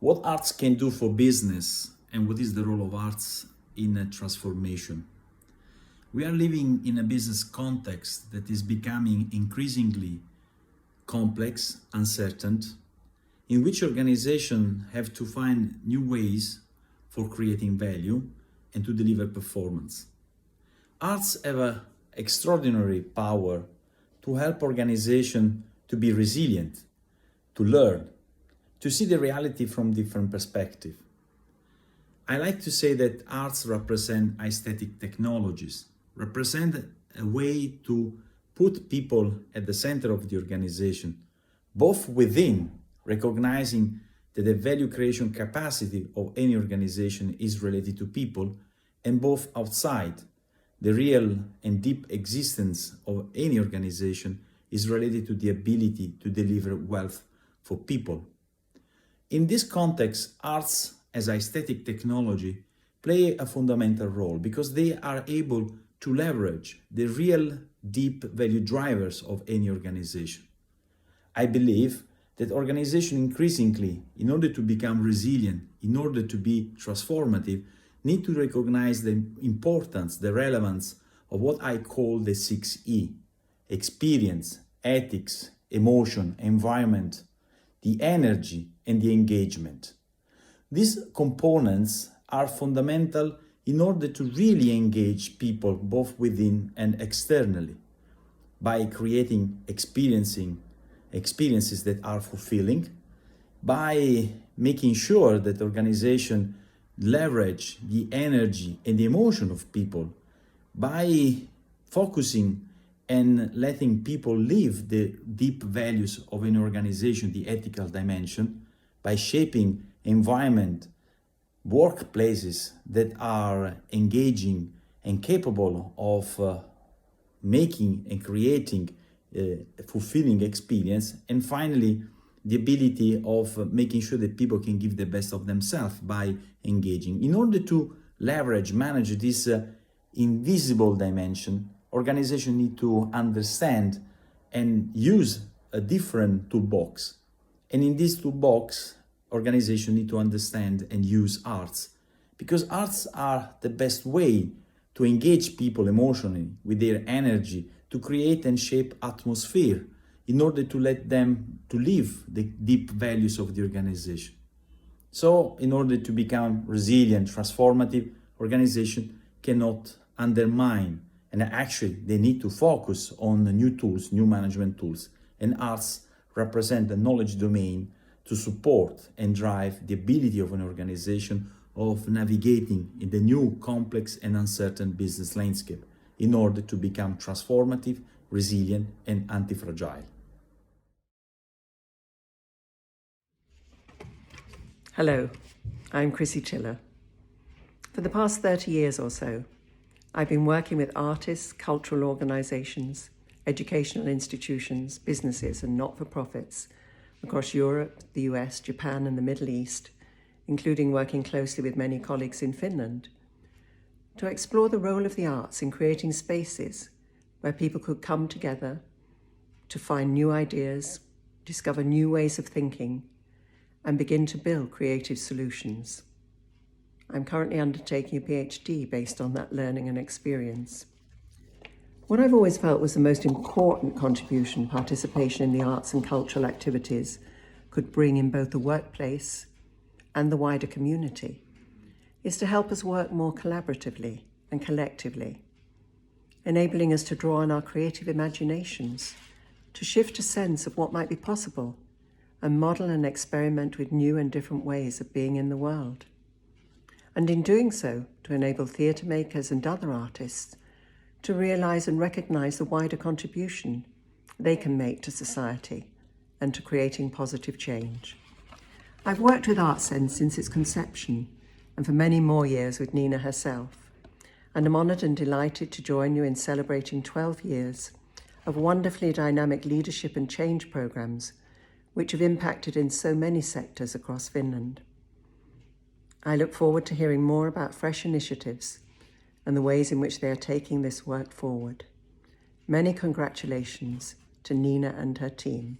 What arts can do for business and what is the role of arts in a transformation. We are living in a business context that is becoming increasingly complex, uncertain, in which organizations have to find new ways for creating value and to deliver performance. Arts have an extraordinary power to help organizations to be resilient, to learn, to see the reality from different perspectives. I like to say that arts represent aesthetic technologies, represent a way to put people at the center of the organization, both within, recognizing that the value creation capacity of any organization is related to people, and both outside, the real and deep existence of any organization is related to the ability to deliver wealth for people. In this context, arts as aesthetic technology play a fundamental role because they are able to leverage the real deep value drivers of any organization. I believe that organizations increasingly, in order to become resilient, in order to be transformative, need to recognize the importance, the relevance of what I call the 6E: experience, ethics, emotion, environment, the energy, and the engagement. These components are fundamental in order to really engage people both within and externally by creating experiences that are fulfilling, by making sure that organizations leverage the energy and the emotion of people, by focusing and letting people live the deep values of an organization, the ethical dimension, by shaping environment, workplaces that are engaging and capable of making and creating a fulfilling experience, and finally, the ability of making sure that people can give the best of themselves by engaging. In order to leverage, manage this invisible dimension, organizations need to understand and use a different toolbox. And in this toolbox, organizations need to understand and use arts, because arts are the best way to engage people emotionally with their energy, to create and shape atmosphere in order to let them to live the deep values of the organization. So in order to become resilient, transformative, organization cannot undermine, and actually they need to focus on the new tools, new management tools, and arts represent the knowledge domain to support and drive the ability of an organization of navigating in the new complex and uncertain business landscape in order to become transformative, resilient, and anti-fragile. Hello, I'm Chrissie Tiller. For the past 30 years or so, I've been working with artists, cultural organizations, educational institutions, businesses, and not-for-profits across Europe, the US, Japan, and the Middle East, including working closely with many colleagues in Finland, to explore the role of the arts in creating spaces where people could come together to find new ideas, discover new ways of thinking, and begin to build creative solutions. I'm currently undertaking a PhD based on that learning and experience. What I've always felt was the most important contribution participation in the arts and cultural activities could bring in both the workplace and the wider community is to help us work more collaboratively and collectively, enabling us to draw on our creative imaginations, to shift a sense of what might be possible and model and experiment with new and different ways of being in the world. And in doing so, to enable theatre makers and other artists to realise and recognise the wider contribution they can make to society and to creating positive change. I've worked with ArtSense since its conception, and for many more years with Nina herself, and I'm honoured and delighted to join you in celebrating 12 years of wonderfully dynamic leadership and change programmes which have impacted in so many sectors across Finland. I look forward to hearing more about fresh initiatives and the ways in which they are taking this work forward. Many congratulations to Nina and her team.